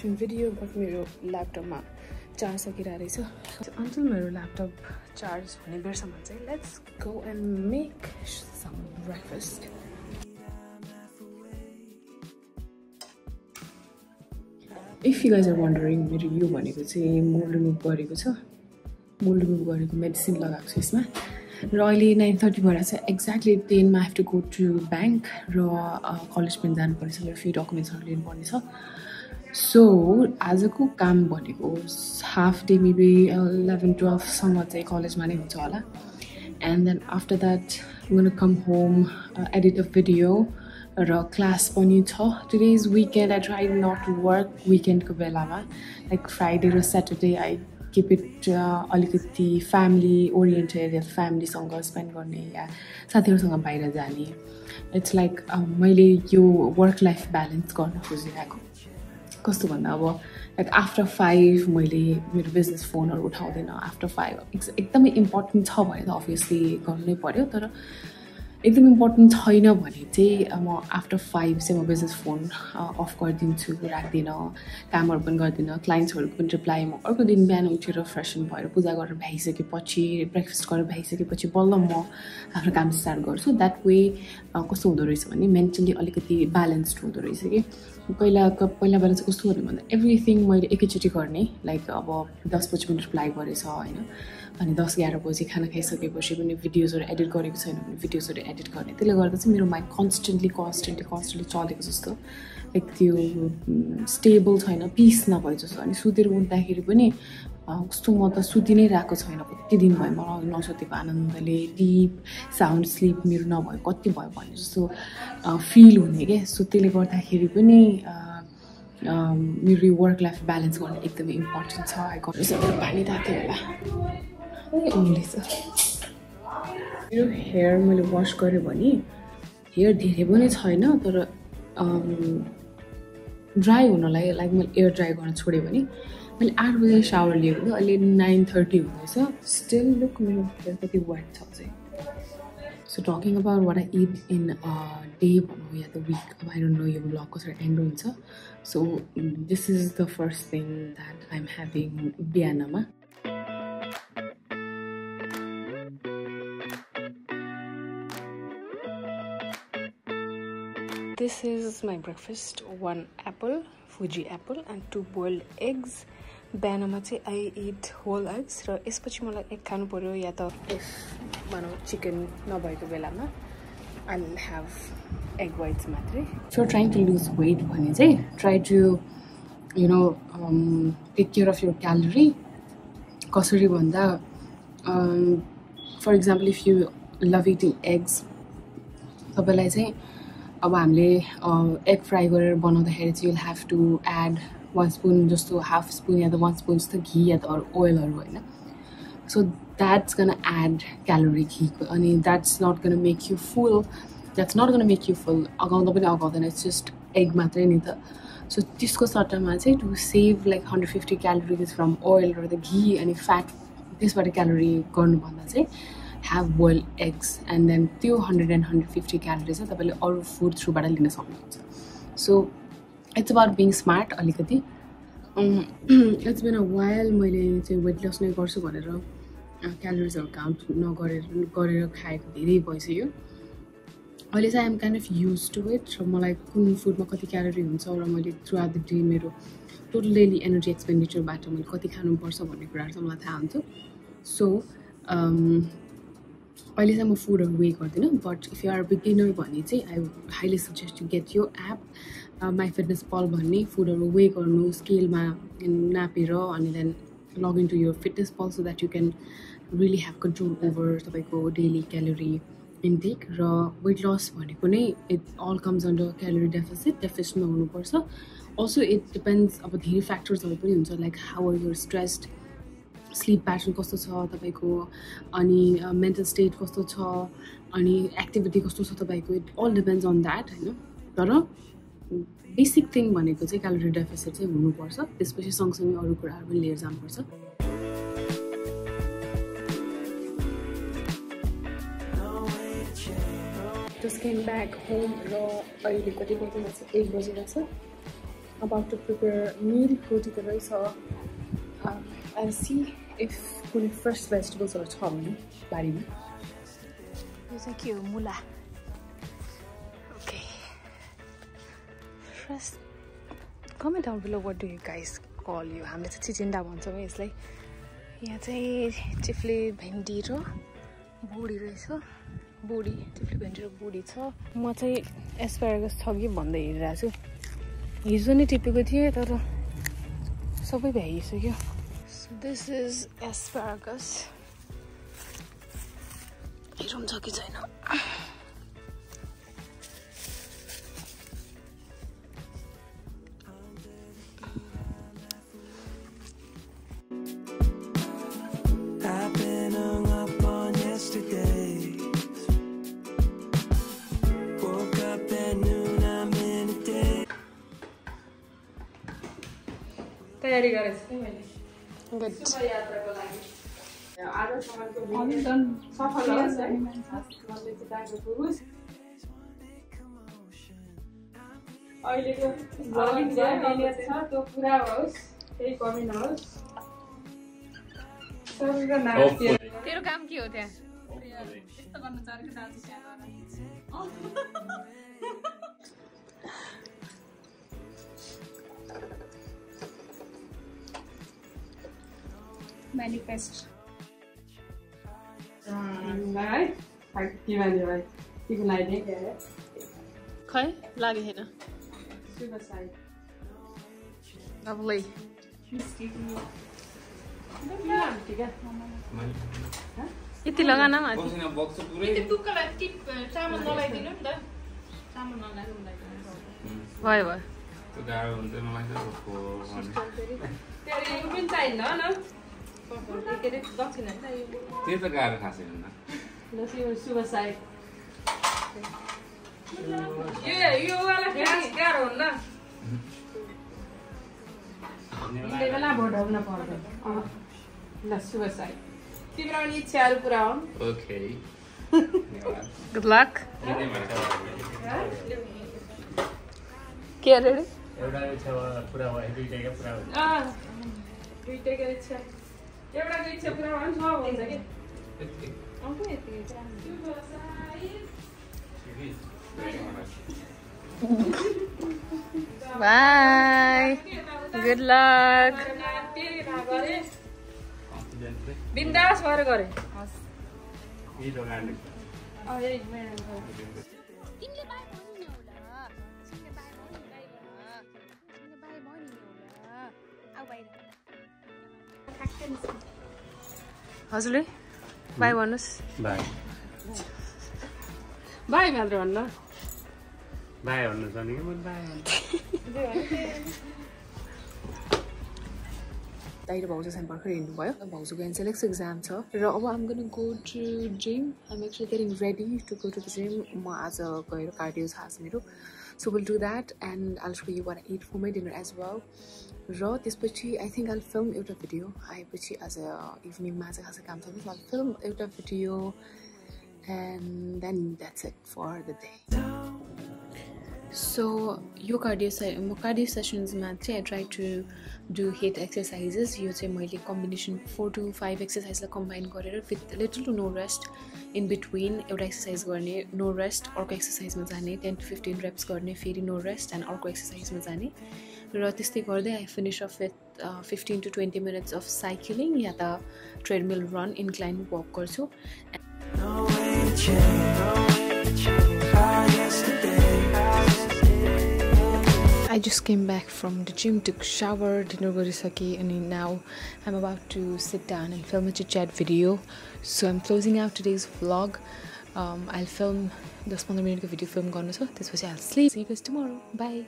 watching video but मेरो ल्यापटपमा charge सकिरहेको रहेछ until मेरो ल्यापटप चार्ज हुने बेरसम्म चाहिँ let's go and make some breakfast. If you guys are wondering मेरो यो भनेको चाहिँ मोल्ड रिमुभ गरेको छ मोल्ड रिमुभ गरेको मेडिसिन लगाएको छु यसमा र अहिले 9:30 भएर चाहिँ एक्ज्याक्टली 10 मा I have to go to bank र कलेज पनि जानुपर्छ मेरो फ्यु डकुमेन्ट्सहरु लिनुपर्ने छ सो आजको काम भनेको हाफ डे मेबी 11-12 सम्म चाहिँ कलेजमा नै हुन्छ होला and then after that I'm going to come home edit a video र क्लास पनि छ today is weekend I try not to work weekend को बेलामा like Friday र Saturday I keep it अलिकति family oriented या family सँग spend गर्ने या साथीहरुसँग बाहिर जाने it's like मैले यो work life balance गर्न खोजिरहेको कस्तो भन्दा अब like after 5 मैले मेरो बिजनेस फोनहरु उठाउँदैन after 5 एकदमै इम्पोर्टेन्ट छ भने त obviously गर्नै पर्यो तर एकदम इम्पोर्टेन्ट छैन भने चाहिँ म आफ्टर 5 चाहिँ म बिजनेस फोन अफ गरिदिन्छु राख्दिन कामहरु पनि गर्दिन क्लाइन्ट्सहरुको पनि रिप्लाई म अर्को दिन बिहान उठेर फ्रेसन भएर पूजा गरेर भ्याइसकेपछि ब्रेकफास्ट गरेर भ्याइसकेपछि बल्ल म आफ्नो काम स्टार्ट गर्छु दैट वे कस्तो हुँदो रहेछ भने मेन्टली अलिकति ब्यालेन्स्ड हुँदो रहेछ के पहिला बेला चाहिँ कस्तो हुने भन्दा एभ्रीथिङ मैले एकैचोटी गर्ने लाइक अब 10 बजे पनि रिप्लाई गरेछ हैन अनि 10-11 बजे खाना खाइसकेपछि पनि भिडियोजहरु एडिट गरेको छैन भने भिडियोजहरु एडिट गर्ने त्यसले गर्दा चाहिँ मेरो माइन्ड कन्स्टेन्टली चलेको जस्तो लाइक त्यो स्टेबल छैन पीस नभए जस्तो अनि सुतेर उठ्दाखेरि पनि कस्तो म त सुति नै राखेको छैन कति दिन भयो मलाई नसुतेको आनन्दले डीप साउन्ड स्लीप मेरो नभए कति भयो भन्ने जस्तो फिल हुने के सो त्यसले गर्दाखेरि पनि मेरो वर्क लाइफ ब्यालेन्स गर्न एकदमै इम्पोर्टेन्ट छ आई गट सबै पानी ताते होला मेरो हेयर मैले वाश गरे भने हेयर धेरै पनि छैन तर ड्राई हुनलाई लाइक मैले एयर ड्राई गर्न छोडे भने मैले 8 बजे शावर लिएको अहिले 9:30 हुँदैछ स्टिल लुक मेरो हेयर कति वाइट छ चाहिँ So talking about what I eat in a day yeah the week, I don't know यो vlog कसरी end हुन्छ. So this is the first thing that I'm having बिहानमा. This is my breakfast: 1 apple, Fuji apple, and 2 boiled eggs. बिहानमा चाहिँ I eat whole eggs र यसपछि मलाई egg खानु पर्यो या त if मानौ chicken नभएको बेलामा I'll have egg whites मात्रै. So trying to lose weight भने चाहिँ try to you know take care of your calorie. कसरी भन्दा for example if you love eating eggs तपाईलाई चाहिँ अब हामीले egg fry गरेर बनाउँदाखेरि चाहिँ you'll have to add 1 spoon जस्तो half spoon या त 1 spoon जस्तो घी या त oilहरु हैन so that's gonna add calorie घी अनि that's not gonna make you full अगाउँदा पनि अगाउँदैन it's just egg मात्रै नि त so त्यसको सट्टामा चाहिँ to save like 150 calories from oil or the घी अनि fat त्यसबाट calorie गर्नु भन्दा चाहिँ have boiled eggs and then त्यो 100 and 150 calories चाहिँ तपाईले अरु food through बाट लिन सक्नुहुन्छ so it's about being smart alikati it's been a while मैले चाहिँ weight loss नै गर्छु भनेर calories count नगरेर खाएको धेरै भइसक्यो अहिले चाहिँ I'm kind of used to it र मलाई कुन फुडमा कति क्यालोरी हुन्छ र मैले throughout the day मेरो total daily energy expenditure बाट मैले कति खानु पर्छ भन्ने कुराहरु चाहिँ मलाई थाहा हुन्छ so अहिले चाहिँ म फुडहरु वे गर्दिन but if you are a beginner भने चाहिँ I highly suggest you get your app MyFitnessPal भन्ने फुडहरु वे गर्नु स्केलमा नापेर अनि then log into your FitnessPal so that you can really have control over तपाईको daily calorie intake र weight loss भनेको नै it all comes under calorie deficit नहुनु पर्छ also it depends अब धेरै फ्याक्टर्सहरु पनि हुन्छ like how are you stressed sleep pattern कस्तो छ तपाईको अनि mental state कस्तो छ अनि activity कस्तो छ तपाईको it all depends on that हैन तर बेसिक थिङ भनेको चाहिँ क्यालोरी डेफिसिट चाहिँ हुनु पर्छ त्यसपछि सँगसँगै अरु कुराहरु पनि लिएर जानु पर्छ just came back home र अहिले कति बजेको छ 1 बजिरहेछ about to prepare meal roti त रहेछ I'll see if कुनै fresh vegetables are छ भने बारीमा यो चाहिँ के हो मुला okay fresh comment down below what do you guys call you हामीले चाहिँ चिचिन्डा भन्छौँ यसलाई यहाँ चाहिँ चिफ्ले भेन्डी र बोडी रहेछ बोडी चिफ्ले भेन्डी र बोडी छ म चाहिँ एस्पारागस छ कि भन्दै हिँडिरहेको छु हिजो नै टिपेको थिएँ तर सबै भ्याइसक्यो so this is asparagus हेरौँ छ कि छैन तयारी गरेछ के मैले गुड शुभ यात्राको लागि आजसम्मको भिडियो सफल होस् है मनले चिताएको पुरुष अहिलेको भ्लगिङ जर्नी छ त्यो पुरा होस् केही कमी नहोस् सबैको नाम तेरो काम के हो त्यहाँ यस्तो गर्न चाहेको दाजु manifest right के भन्यो भाइ के बनाइदिए के खै लागि हैन सुपर साइड lovely यति लगा न माथि बक्स पुरै यति टुक्कालाई टिप चामल नलाइदिनु नि त चामल नलाइदिनु भयो भयो त्यो गाह्रो हुन्छ मलाई त तेरो यो पनि चाहिन्न न त्यो त गाह्रो खासै हुन्न शुभ साइड यो वाला गाह्रो हुन्न यति बेला भोटाउन पर्दैन ल शुभ साइड तिम्रो पनि इच्छाहरू पुरा हुन् ओके गुड लक के अरे एउटा इच्छा पुरा भयो दुईटैको पुरा भयो दुईटैको इच्छा एउटाको इच्छा पुरा भयो नि सब हुन्छ के आउँछ यति बाय गुड लक बिन्दास भएर गरे हजुरले बाई भन्नुहोस् बाई बाई मात्र भन्न बाई भन्नु छ नि म बाई दाइ र भाउजू चाहिँ भर्खर हिँड्नुभयो भाउजूको एनसेलेक्स एक्जाम छ र अब I'm gonna go to gym I'm actually getting ready to go to the gym म आज गएर कार्डियो छ आज मेरो so will do that and I'll show you what I eat for my dinner as well र त्यसपछि I think I'll film एउटा video आएपछि आज इभिनिङमा चाहिँ खासै काम छ आइल फिल्म एउटा video and then that's it for the day so यो कार्डियो सेसन्समा चाहिँ I try to do hit exercises यो चाहिँ मैले कम्बिनेसन 4 to 5 एक्सर्साइजलाई कम्बाइन गरेर with little to no rest in between एउटा एक्सर्साइज गर्ने नो रेस्ट अर्को एक्सर्साइजमा जाने 10 to 15 reps गर्ने फेरि नो रेस्ट एन्ड अर्को एक्सर्साइजमा जाने र त्यस्तै गर्दै I finish off with 15 to 20 minutes of cycling या त ट्रेडमिल रन इन्क्लाइन वक गर्छु I just came back from the gym, took a shower, dinner garisake, and now I'm about to sit down and film a chit-chat video. So I'm closing out today's vlog. I'll film 10-15 minute video film garnu cha. त्यसपछि I'll sleep. See you guys tomorrow. Bye.